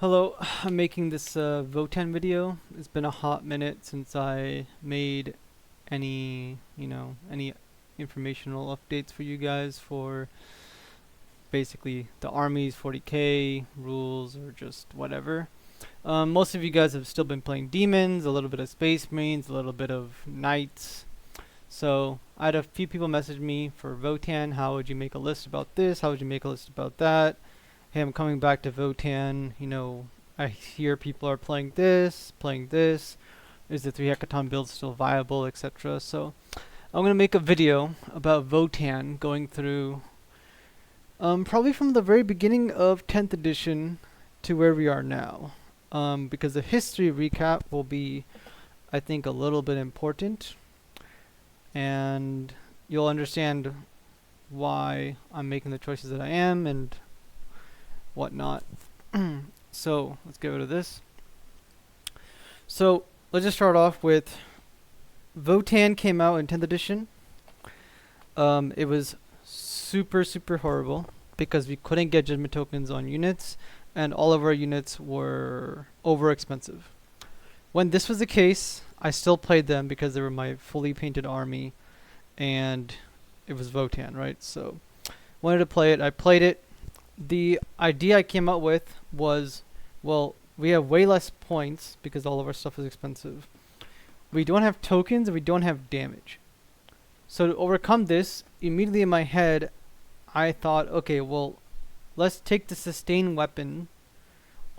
Hello, I'm making this Votann video. It's been a hot minute since I made any informational updates for you guys for basically the armies, 40k, rules, or just whatever. Most of you guys have still been playing demons, a little bit of space marines, a little bit of knights. So I had a few people message me for Votann. How would you make a list about this? How would you make a list about that? Hey, I'm coming back to Votann. I hear people are playing this, playing this. Is the 3 hackathon build still viable, etc. So I'm going to make a video about Votann going through probably from the very beginning of 10th edition to where we are now. Because the history recap will be, I think, a little bit important. And you'll understand why I'm making the choices that I am and whatnot. So let's get rid of this. So let's just start off with Votann came out in 10th edition. It was super horrible because we couldn't get judgment tokens on units and all of our units were over expensive. When this was the case, I still played them because they were my fully painted army and it was Votann, right? So wanted to play it. I played it. The idea I came up with was, well, we have way less points because all of our stuff is expensive. We don't have tokens and we don't have damage. So to overcome this, immediately in my head, I thought, okay, well, let's take the sustain weapon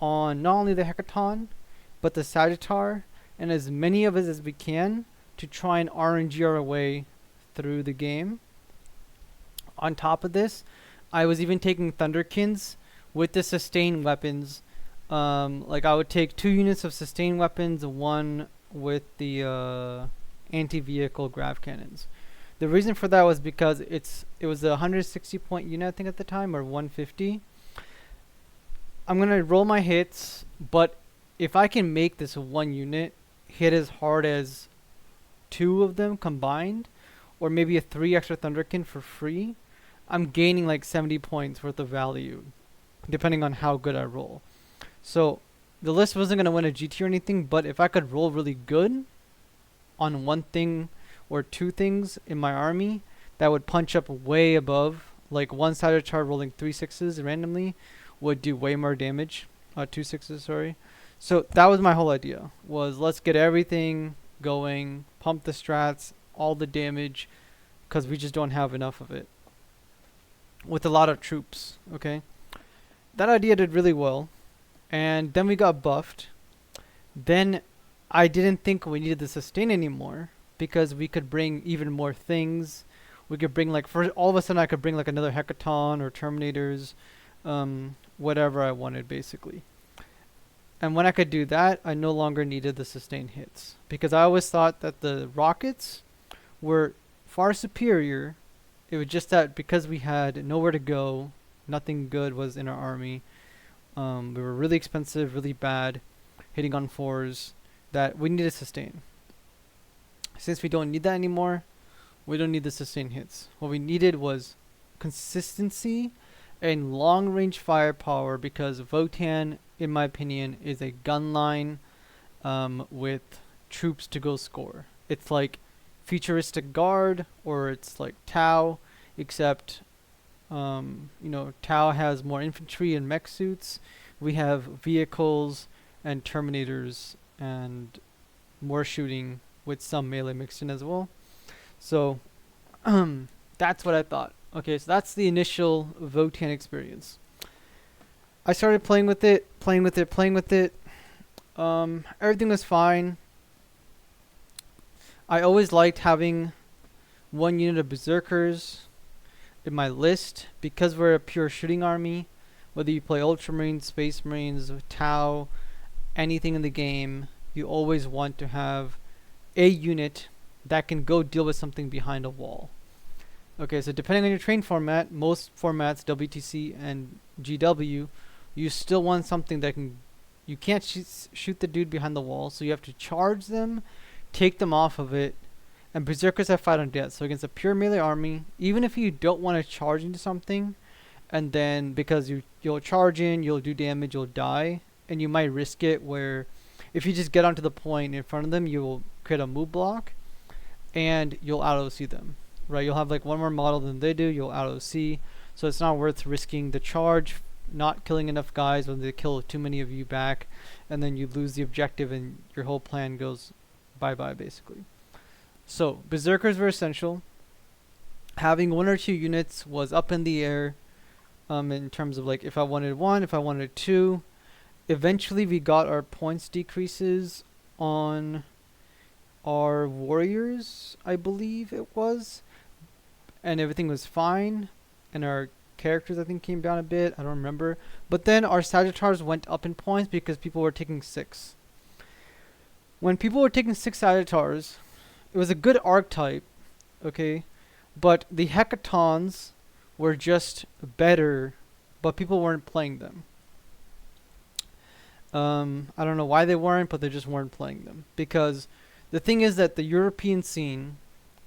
on not only the Hecaton, but the Sagittar, and as many of us as we can to try and RNG our way through the game. On top of this, I was even taking Thunderkins with the sustain weapons. Like I would take 2 units of sustain weapons, 1 with the anti-vehicle grav cannons. The reason for that was because it was a 160 point unit I think at the time, or 150. I'm gonna roll my hits, but if I can make this 1 unit hit as hard as 2 of them combined, or maybe a 3 extra Thunderkin for free, I'm gaining like 70 points worth of value, depending on how good I roll. So the list wasn't going to win a GT or anything, but if I could roll really good on 1 thing or 2 things in my army, that would punch up way above. Like 1 sided chart rolling 3 6s randomly would do way more damage. 2 6s, sorry. So that was my whole idea, was let's get everything going, pump the strats, all the damage, because we just don't have enough of it. With a lot of troops, okay? That idea did really well. And then we got buffed. Then I didn't think we needed the sustain anymore because we could bring even more things. We could bring like, for all of a sudden I could bring like another Hecaton or Terminators, whatever I wanted basically. And when I could do that, I no longer needed the sustain hits because I always thought that the rockets were far superior. It was just that because we had nowhere to go, nothing good was in our army. We were really expensive, really bad, hitting on 4s, that we needed sustain. Since we don't need that anymore, we don't need the sustain hits. What we needed was consistency and long range firepower, because Votann, in my opinion, is a gun line with troops to go score. It's like futuristic guard, or it's like Tau, except Tau has more infantry and mech suits. We have vehicles and Terminators and more shooting with some melee mixed in as well. So that's what I thought. Okay, so that's the initial Votann experience. I started playing with it. Everything was fine. I always liked having 1 unit of Berserkers in my list because we're a pure shooting army. Whether you play Ultramarines, Space Marines, Tau, anything in the game, you always want to have a unit that can go deal with something behind a wall. Okay, so depending on your train format, most formats, WTC and GW, you still want something that you can't shoot the dude behind the wall, so you have to charge them, take them off of it. And Berserkers have fight on death, so against a pure melee army, even if you don't want to charge into something, and then because you'll charge in, you'll do damage, you'll die, and you might risk it where if you just get onto the point in front of them, you will create a move block, and you'll auto-see them, right? You'll have like one more model than they do, you'll auto-see, so it's not worth risking the charge, not killing enough guys when they kill too many of you back, and then you lose the objective and your whole plan goes bye-bye, basically. So, Berserkers were essential. Having 1 or 2 units was up in the air, in terms of like if I wanted 1, if I wanted 2. Eventually we got our points decreases on our warriors, I believe it was, and everything was fine, and our characters I think came down a bit, I don't remember, but then our Sagittars went up in points because people were taking 6. When people were taking 6 Sagittars, it was a good archetype, okay, but the Hecatons were just better, but people weren't playing them. I don't know why they weren't, but they just weren't playing them. Because the thing is that the European scene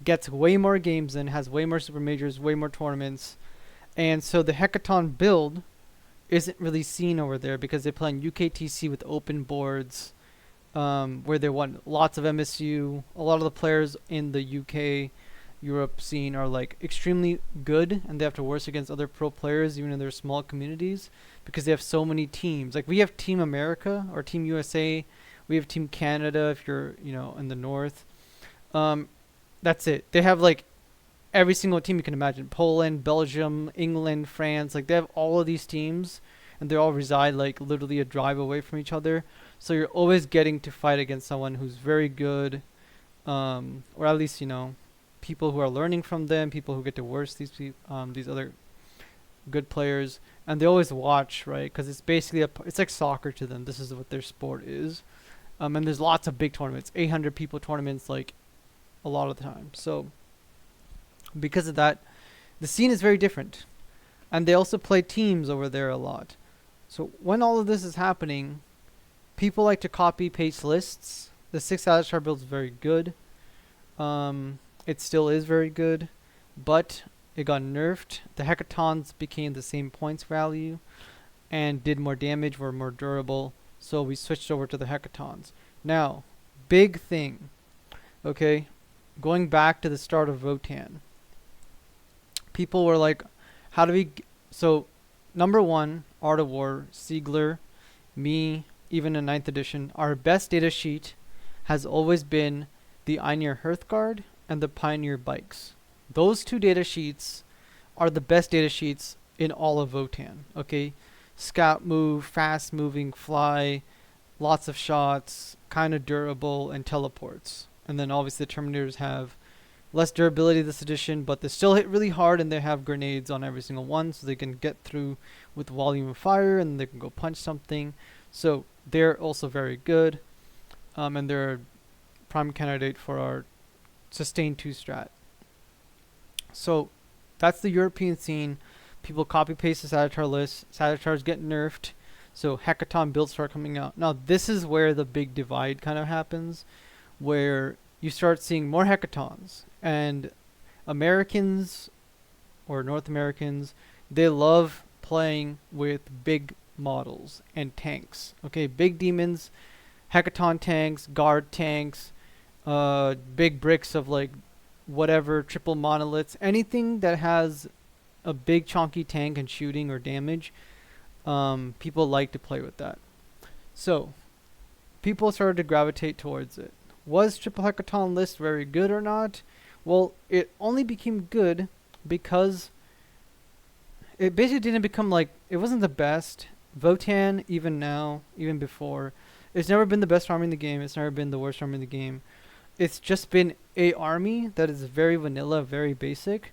gets way more games in, has way more super majors, way more tournaments, and so the Hecaton build isn't really seen over there because they play on UKTC with open boards, where they want lots of MSU. A lot of the players in the UK Europe scene are like extremely good, and they have to work against other pro players even in their small communities because they have so many teams. Like we have Team America or Team USA, we have Team Canada if you're, you know, in the north. That's it. They have like every single team you can imagine. Poland, Belgium, England, France, like they have all of these teams, and they all reside like literally a drive away from each other. So you're always getting to fight against someone who's very good, or at least, you know, people who are learning from them, people who get to worse these other good players, and they always watch, right? Because it's basically it's like soccer to them. This is what their sport is, and there's lots of big tournaments, 800 people tournaments, like a lot of the time. So because of that, the scene is very different, and they also play teams over there a lot. So when all of this is happening, people like to copy paste lists. The 6 Alistar build is very good. It still is very good, but it got nerfed. The Hecatons became the same points value and did more damage, were more durable, so we switched over to the Hecatons. Now, big thing, okay, going back to the start of Votann. People were like, how do we... So, number 1, Art of War, Siegler, me, even in 9th edition, our best data sheet has always been the Einir Hearthguard and the Pioneer Bikes. Those 2 data sheets are the best data sheets in all of Votann, okay? Scout move, fast moving, fly, lots of shots, kind of durable, and teleports. And then obviously the Terminators have less durability this edition, but they still hit really hard, and they have grenades on every single one, so they can get through with volume of fire, and they can go punch something. So they're also very good, and they're a prime candidate for our Sustain 2 strat. So that's the European scene. People copy paste the Sagitar list. Sagitars get nerfed, so Hecaton builds start coming out. Now this is where the big divide kind of happens, where you start seeing more Hecatons, and Americans or North Americans, they love playing with big models and tanks. Okay, big demons, Hecaton tanks, guard tanks, big bricks of like whatever, triple monoliths, anything that has a big chunky tank and shooting or damage. People like to play with that. So people started to gravitate towards it. Was Triple Hecaton list very good or not? Well, it only became good because it basically didn't become like, it wasn't the best. Votann, even now, even before, it's never been the best army in the game. It's never been the worst army in the game. It's just been a army that is very vanilla, very basic,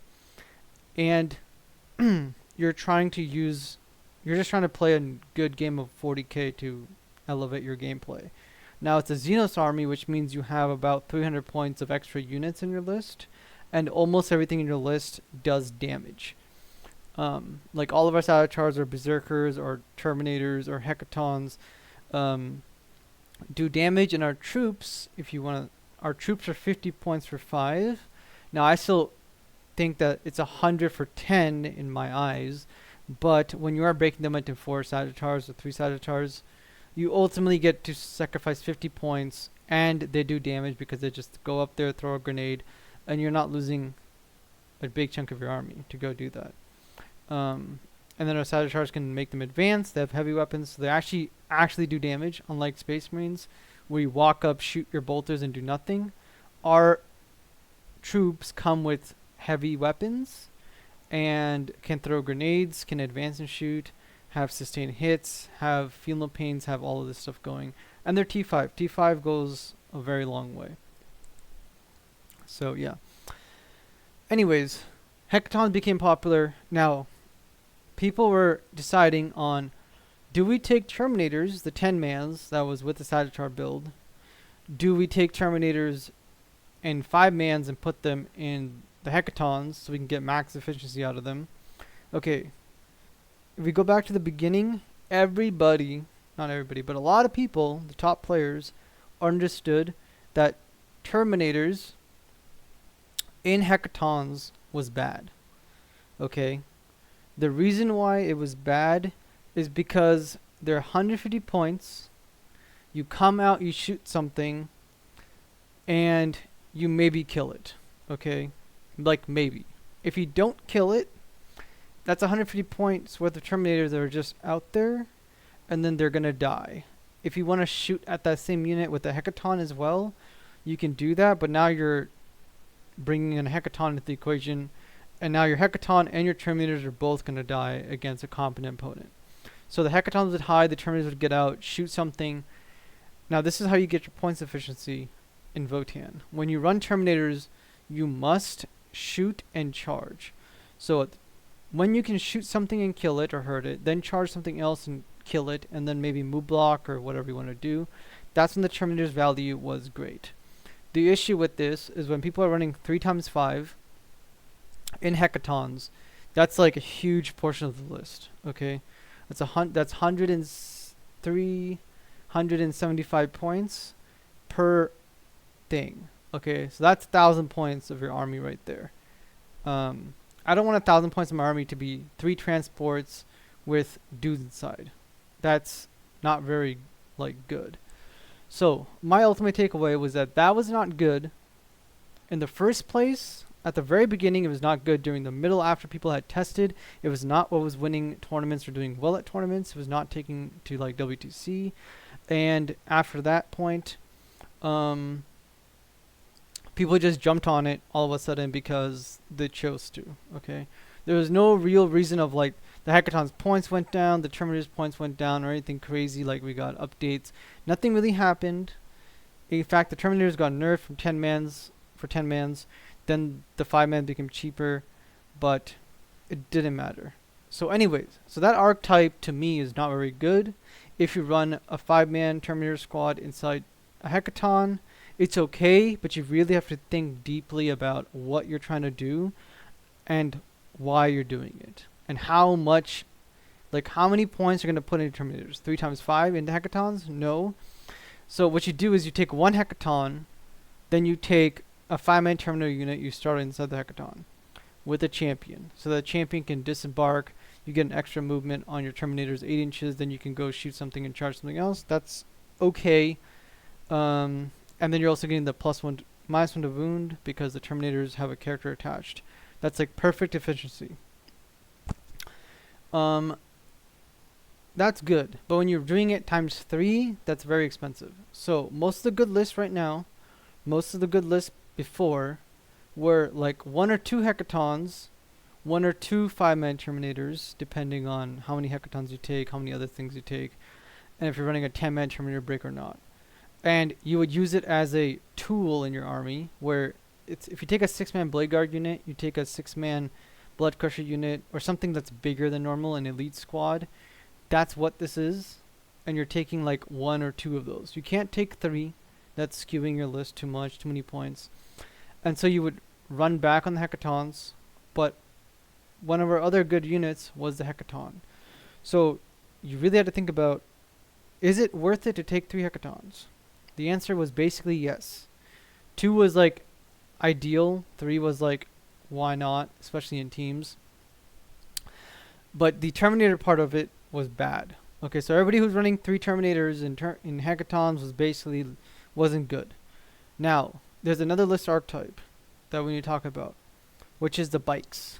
and you're just trying to play a good game of 40k to elevate your gameplay. Now it's a Xenos army, which means you have about 300 points of extra units in your list, and almost everything in your list does damage. Like all of our Sagitars or Berserkers or Terminators or Hecatons do damage, and our troops, if you want to, our troops are 50 points for 5. Now I still think that it's 100 for 10 in my eyes, but when you are breaking them into 4 Sagittars or 3 Sagittars, you ultimately get to sacrifice 50 points, and they do damage because they just go up there, throw a grenade, and you're not losing a big chunk of your army to go do that. And then our Sagittars can make them advance. They have heavy weapons, so they actually do damage, unlike Space Marines, where you walk up, shoot your bolters, and do nothing. Our troops come with heavy weapons and can throw grenades, can advance and shoot, have sustained hits, have feel no pains, have all of this stuff going. And they're T5. T5 goes a very long way. So, yeah. Anyways, Hecatons became popular. Now, people were deciding on, do we take Terminators, the 10-mans that was with the Sagittar build? Do we take Terminators in 5-mans and put them in the Hecatons so we can get max efficiency out of them? Okay, if we go back to the beginning, everybody, not everybody, but a lot of people, the top players, understood that Terminators in Hecatons was bad. Okay? The reason why it was bad is because they're 150 points, you come out, you shoot something, and you maybe kill it. Okay? Like, maybe. If you don't kill it, that's 150 points worth of Terminators that are just out there, and then they're gonna die. If you want to shoot at that same unit with a Hecaton as well, you can do that, but now you're bringing in a Hecaton into the equation, and now your Hecaton and your Terminators are both gonna die against a competent opponent. So the Hecatons would hide, the Terminators would get out, shoot something. Now this is how you get your points efficiency in Votann. When you run Terminators, you must shoot and charge. So when you can shoot something and kill it or hurt it, then charge something else and kill it, and then maybe move block or whatever you want to do, that's when the Terminator's value was great. The issue with this is when people are running 3x5 in Hecatons, that's like a huge portion of the list. Okay, that's 175 points per thing. Okay, so that's 1,000 points of your army right there. I don't want 1,000 points of my army to be 3 transports with dudes inside. That's not very good. So my ultimate takeaway was that was not good in the first place. At the very beginning, it was not good. During the middle, after people had tested, it was not what was winning tournaments or doing well at tournaments. It was not taking to like WTC, and after that point, people just jumped on it all of a sudden because they chose to. Okay, there was no real reason of like the Hecaton's points went down, the Terminator's points went down, or anything crazy like we got updates. Nothing really happened. In fact, the Terminators got nerfed from 10-mans for 10-mans. Then the 5-man became cheaper, but it didn't matter. So anyways, so that archetype to me is not very good. If you run a 5-man Terminator squad inside a Hecaton, it's okay, but you really have to think deeply about what you're trying to do and why you're doing it. And how much, like how many points you're going to put into Terminators. 3x5 into Hecatons? No. So what you do is you take one Hecaton, then you take a 5-man Terminator unit you start inside the Hecaton with a champion. So the champion can disembark, you get an extra movement on your Terminators 8 inches, then you can go shoot something and charge something else. That's okay. And then you're also getting the +1, -1 to wound because the Terminators have a character attached. That's like perfect efficiency. That's good. But when you're doing it ×3, that's very expensive. So most of the good lists right now, most of the good lists before were like 1 or 2 Hecatons, 1 or 2 5-man Terminators, depending on how many Hecatons you take, how many other things you take, and if you're running a 10-man Terminator break or not. And you would use it as a tool in your army, where if you take a 6-man Blade Guard unit, you take a 6-man Blood Crusher unit, or something that's bigger than normal, an elite squad, that's what this is, and you're taking like 1 or 2 of those. You can't take 3, that's skewing your list too much, too many points. And so you would run back on the Hecatons, but one of our other good units was the Hecaton. So you really had to think about, is it worth it to take 3 Hecatons? The answer was basically yes. 2 was like ideal, 3 was like why not, especially in teams. But the Terminator part of it was bad. Okay, so everybody who's running 3 Terminators in hackathons wasn't good. Now, there's another list archetype that we need to talk about, which is the bikes.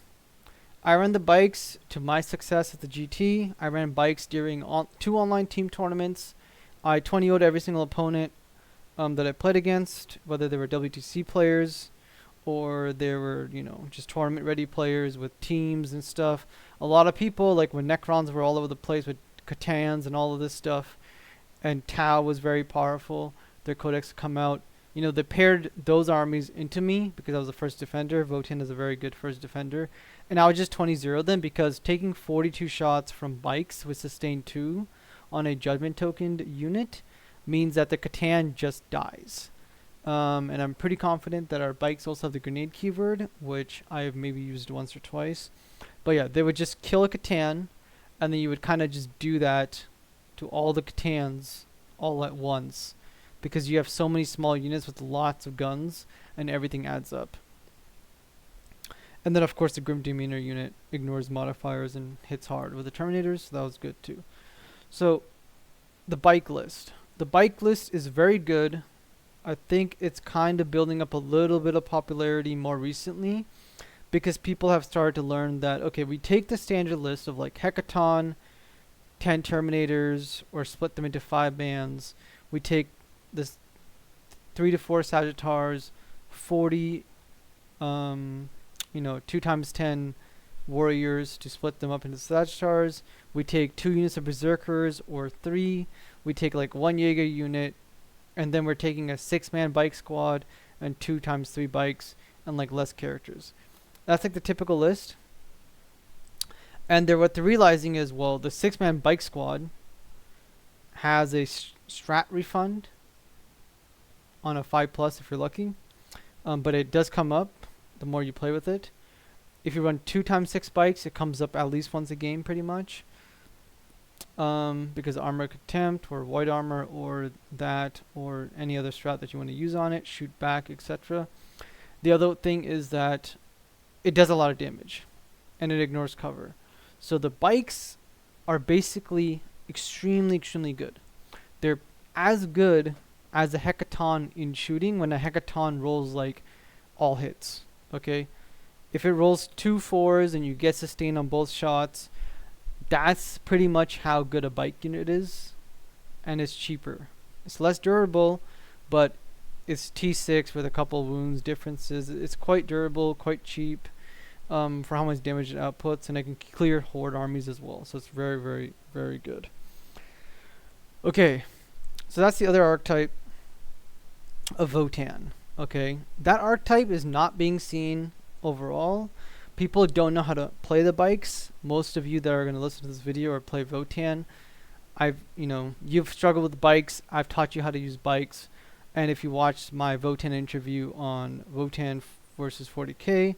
I ran the bikes to my success at the GT. I ran bikes during 2 online team tournaments. I 20-0'd every single opponent that I played against, whether they were WTC players or they were, just tournament-ready players with teams and stuff. A lot of people, like when Necrons were all over the place with Catans and all of this stuff, and Tau was very powerful, their codex come out. They paired those armies into me because I was the first defender. Votann is a very good first defender. And I would just 20-0 them because taking 42 shots from bikes with sustain 2 on a judgment tokened unit means that the Catan just dies. And I'm pretty confident that our bikes also have the grenade keyword, which I have maybe used once or twice. But yeah, they would just kill a Catan, and then you would kind of just do that to all the Catans all at once, because you have so many small units with lots of guns, and everything adds up. And then of course the Grim Demeanor unit ignores modifiers and hits hard with the Terminators, so that was good too. So, the bike list. The bike list is very good. I think it's kind of building up a little bit of popularity more recently, because people have started to learn that, okay, we take the standard list of like Hecaton, 10 Terminators, or split them into 5 bands. We take this 3 to 4 Sagittars, 40, 2 times 10 warriors to split them up into Sagittars. We take 2 units of Berserkers or 3. We take like 1 Jaeger unit, and then we're taking a 6-man bike squad and 2 times 3 bikes and like less characters. That's like the typical list. And what they're realizing is, well, the 6-man bike squad has a strat refund on a 5+ if you're lucky. But it does come up the more you play with it. If you run 2 times 6 bikes, it comes up at least once a game pretty much. Because armor contempt or white armor or that or any other strat that you want to use on it, shoot back, etc. The other thing is that it does a lot of damage and it ignores cover. So the bikes are basically extremely, extremely good. They're as good as a Hecaton in shooting when a Hecaton rolls like all hits. Okay? If it rolls 2 4s and you get sustained on both shots, that's pretty much how good a bike unit is, and it's cheaper. It's less durable, but it's T6 with a couple wounds differences. It's quite durable, quite cheap for how much damage it outputs, and it can clear horde armies as well. So it's very, very, very good. Okay, so that's the other archetype of Votann. Okay, that archetype is not being seen overall. People don't know how to play the bikes. Most of you that are going to listen to this video or play Votann, you've struggled with bikes. I've taught you how to use bikes. And if you watched my Votann interview on Votann versus 40k,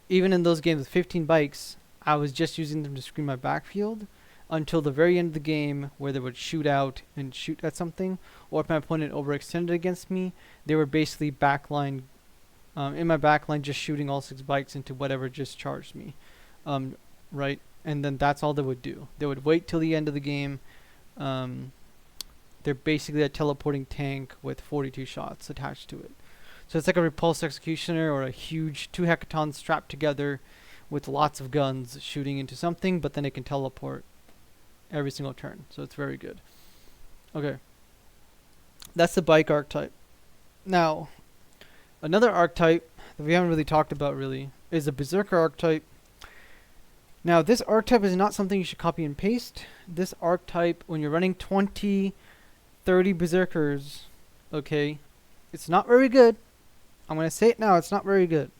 even in those games with 15 bikes, I was just using them to screen my backfield until the very end of the game, where they would shoot out and shoot at something, or if my opponent overextended against me, they were basically backline in my backline, just shooting all 6 bikes into whatever just charged me, right? And then that's all they would do. They would wait till the end of the game. They're basically a teleporting tank with 42 shots attached to it. So it's like a repulse executioner or a huge 2 hecatons strapped together with lots of guns shooting into something, but then it can teleport every single turn. So it's very good. Okay. That's the bike archetype. Now, another archetype that we haven't really talked about really is the Berserker archetype. Now, this archetype is not something you should copy and paste. This archetype, when you're running 20, 30 Berserkers, okay, it's not very good. I'm going to say it now, it's not very good.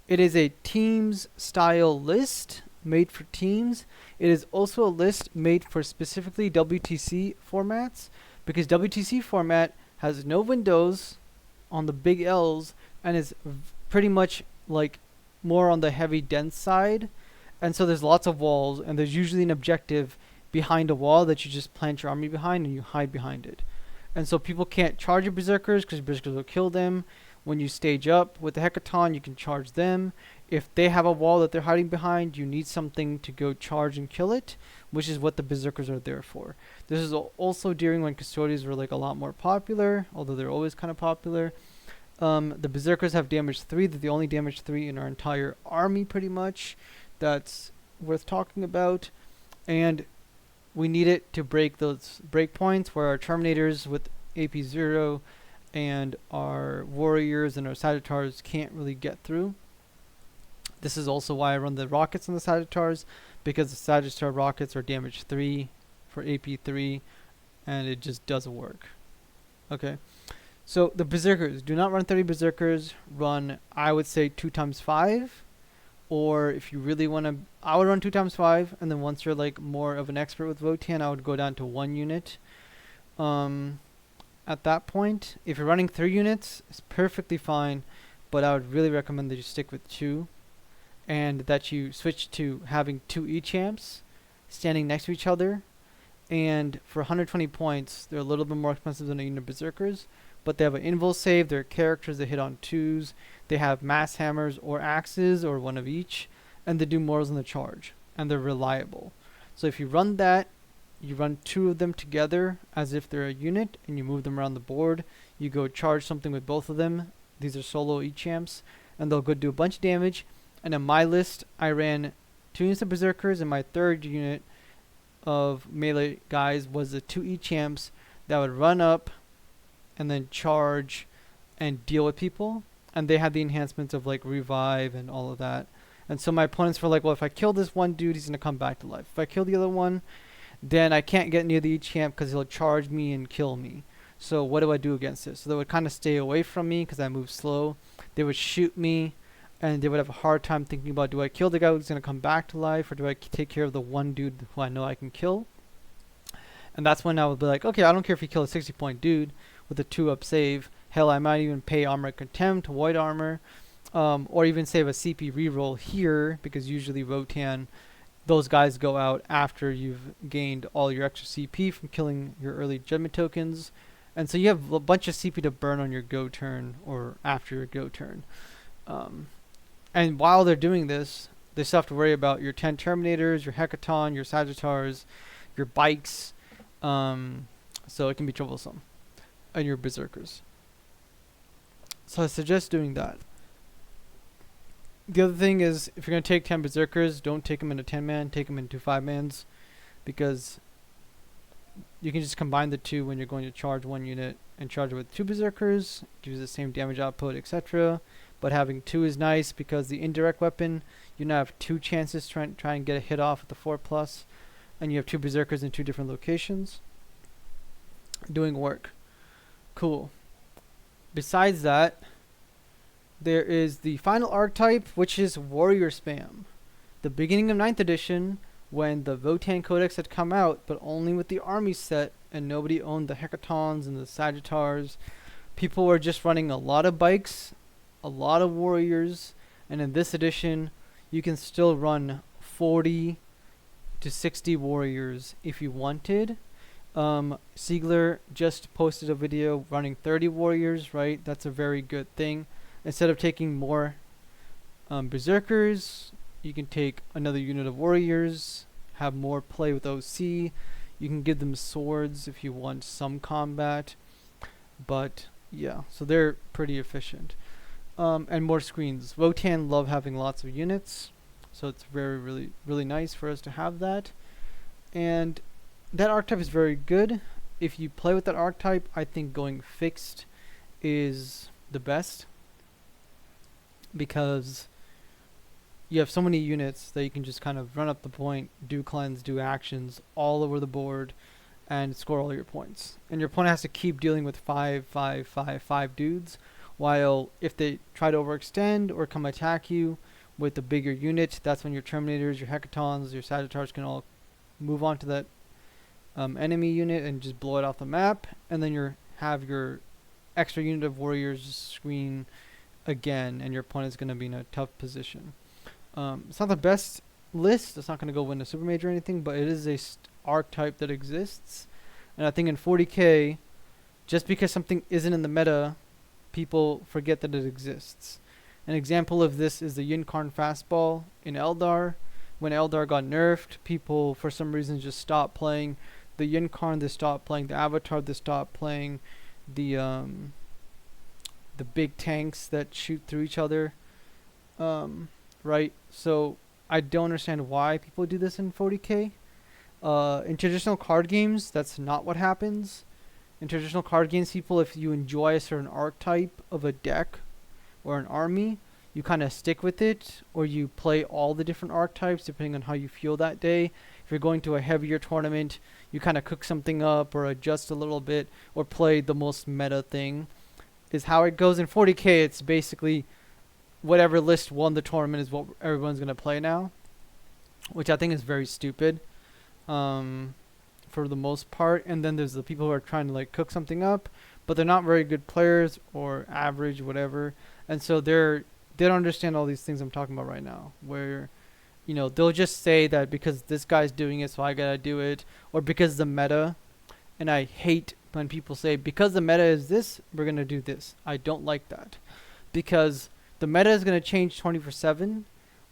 It is a teams style list made for teams. It is also a list made for specifically WTC formats, because WTC format has no windows on the big L's and is pretty much like more on the heavy dense side, and so there's lots of walls, and there's usually an objective behind a wall that you just plant your army behind and you hide behind it. And so people can't charge your berserkers because berserkers will kill them. When you stage up with the Hecaton, you can charge them. If they have a wall that they're hiding behind, you need something to go charge and kill it, which is what the berserkers are there for. This is also during when custodians were like a lot more popular, although they're always kind of popular. The berserkers have damage 3. They're the only damage 3 in our entire army, pretty much. That's worth talking about. And we need it to break those breakpoints where our Terminators with AP 0 and our Warriors and our Sagittars can't really get through. This is also why I run the rockets on the Sagittars, because the Sagittar rockets are damage 3 for AP 3, and it just doesn't work. Okay, so the Berserkers, do not run 30 Berserkers, run, I would say, 2x5, or if you really want to, I would run 2x5, and then once you're like more of an expert with Votann, I would go down to 1 unit. At that point, if you're running 3 units, it's perfectly fine, but I would really recommend that you stick with 2, and that you switch to having 2 E-champs standing next to each other. And for 120 points, they're a little bit more expensive than a unit of Berserkers, but they have an invul save, they're characters that hit on 2s, they have mass hammers or axes, or one of each, and they do more than the charge, and they're reliable. So if you run that, you run 2 of them together as if they're a unit, and you move them around the board. You go charge something with both of them. These are solo E-champs, and they'll go do a bunch of damage. And in my list, I ran 2 units of Berserkers, and my 3rd unit of melee guys was the 2 E-champs that would run up and then charge and deal with people. And they had the enhancements of like revive and all of that. And so my opponents were like, well, if I kill this one dude, he's going to come back to life. If I kill the other one, then I can't get near the E-champ because he'll charge me and kill me. So what do I do against this? So they would kind of stay away from me because I move slow. They would shoot me, and they would have a hard time thinking about, do I kill the guy who's going to come back to life, or do I take care of the one dude who I know I can kill? And that's when I would be like, okay, I don't care if you kill a 60-point dude with a 2-up save. Hell, I might even pay Armor Contempt, Void Armor, or even save a CP reroll here, because usually Votann, those guys go out after you've gained all your extra CP from killing your early judgment tokens. And so you have a bunch of CP to burn on your go turn or after your go turn. And while they're doing this, they still have to worry about your 10 Terminators, your Hecaton, your Sagittars, your bikes. So it can be troublesome. And your Berserkers. So I suggest doing that. The other thing is, if you're going to take 10 Berserkers, don't take them into 10-man, take them into 5-mans, because you can just combine the 2 when you're going to charge 1 unit and charge it with 2 Berserkers, gives you the same damage output, etc. But having 2 is nice because the indirect weapon, you now have 2 chances to try and get a hit off with the 4+, and you have 2 Berserkers in 2 different locations doing work. Cool. Besides that, there is the final archetype, which is Warrior Spam. The beginning of 9th edition, when the Votann Codex had come out, but only with the army set, and nobody owned the Hecatons and the Sagittars, people were just running a lot of bikes, a lot of warriors, and in this edition, you can still run 40 to 60 warriors if you wanted. Siegler just posted a video running 30 warriors, right? That's a very good thing. Instead of taking more Berserkers, you can take another unit of warriors, have more play with OC. You can give them swords if you want some combat. But yeah, so they're pretty efficient. And more screens. Votann love having lots of units, so it's really nice for us to have that. And that archetype is very good. If you play with that archetype, I think going fixed is the best, because you have so many units that you can just kind of run up the point, do cleanse, do actions all over the board, and score all your points. And your opponent has to keep dealing with 5 dudes, while if they try to overextend or come attack you with a bigger unit, that's when your Terminators, your Hecatons, your Sagittars can all move on to that enemy unit and just blow it off the map, and then you have your extra unit of warriors screen again, and your opponent's going to be in a tough position. It's not the best list, it's not going to go win a super major or anything, but it is a archetype that exists. And I think in 40k, just because something isn't in the meta, people forget that it exists. An example of this is the Yinkarn fastball in Eldar. when Eldar got nerfed, people for some reason just stopped playing the Yinkarn. They stopped playing the Avatar. They stopped playing the big tanks that shoot through each other. Right? So I don't understand why people do this in 40k. In traditional card games, that's not what happens. In traditional card games, people, if you enjoy a certain archetype of a deck or an army, you kind of stick with it, or you play all the different archetypes depending on how you feel that day. If you're going to a heavier tournament, you kind of cook something up or adjust a little bit or play the most meta thing. Is how it goes in 40k. It's basically whatever list won the tournament is what everyone's going to play now, which I think is very stupid. For the most part. And then there's the people who are trying to like cook something up, but they're not very good players or average, whatever. And so they don't understand all these things I'm talking about right now, where, you know, they'll just say that because this guy's doing it, so I gotta do it, or because the meta. And I hate when people say, because the meta is this, we're gonna do this. I don't like that, because the meta is gonna change 24/7.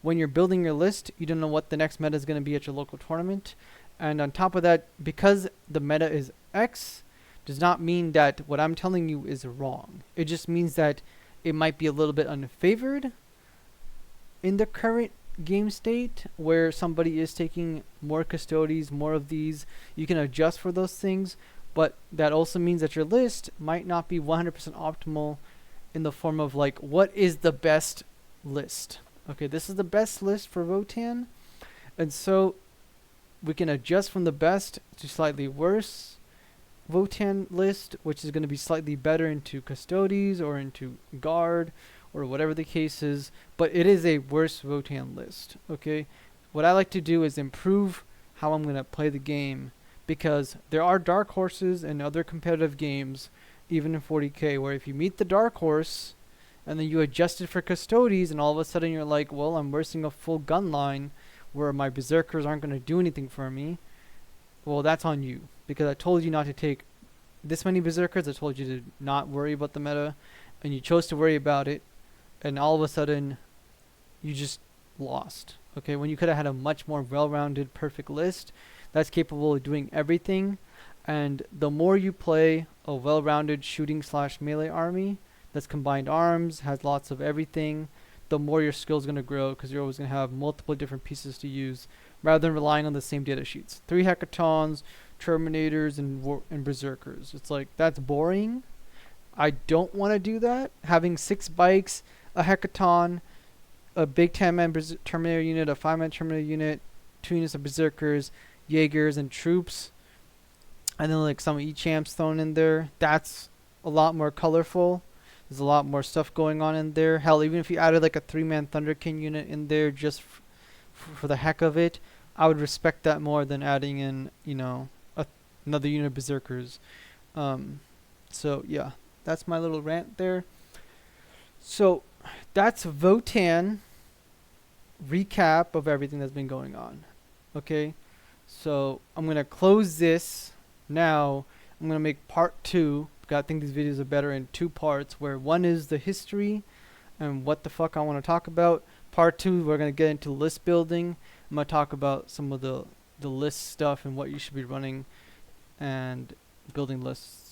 When you're building your list, you don't know what the next meta is gonna be at your local tournament. And on top of that, because the meta is X, does not mean that what I'm telling you is wrong. It just means that it might be a little bit unfavored in the current game state, where somebody is taking more custodies, more of these. You can adjust for those things, but that also means that your list might not be 100% optimal in the form of like, what is the best list? Okay, this is the best list for Votann, and so we can adjust from the best to slightly worse Votann list, which is going to be slightly better into custodies or into guard or whatever the case is, but it is a worse Votann list. Okay, what I like to do is improve how I'm going to play the game, because there are dark horses in other competitive games, even in 40k, where if you meet the dark horse and then you adjust it for custodies and all of a sudden you're like, well, I'm versing a full gun line where my berserkers aren't going to do anything for me, well, that's on you, because I told you not to take this many berserkers. I told you to not worry about the meta, and you chose to worry about it, and all of a sudden you just lost. Okay, when you could have had a much more well-rounded, perfect list that's capable of doing everything. And the more you play a well-rounded shooting / melee army that's combined arms, has lots of everything, the more your skill is going to grow, because you're always going to have multiple different pieces to use, rather than relying on the same data sheets. 3 hecatons, terminators, and berserkers. It's like, that's boring. I don't want to do that. Having 6 bikes, a hecaton, a big 10-man terminator unit, a 5-man terminator unit, 2 units of berserkers, Jaegers, and troops, and then like some E-champs thrown in there. That's a lot more colorful. There's a lot more stuff going on in there. Hell, even if you added like a 3-man Thunderkin unit in there just for the heck of it, I would respect that more than adding in, you know, another unit of berserkers. So yeah, that's my little rant there. So that's Votann recap of everything that's been going on. Okay, so I'm gonna close this now. I'm gonna make part 2. I think these videos are better in 2 parts, where one is the history and what the fuck I want to talk about. Part 2, we're going to get into list building. I'm going to talk about some of the list stuff and what you should be running and building lists.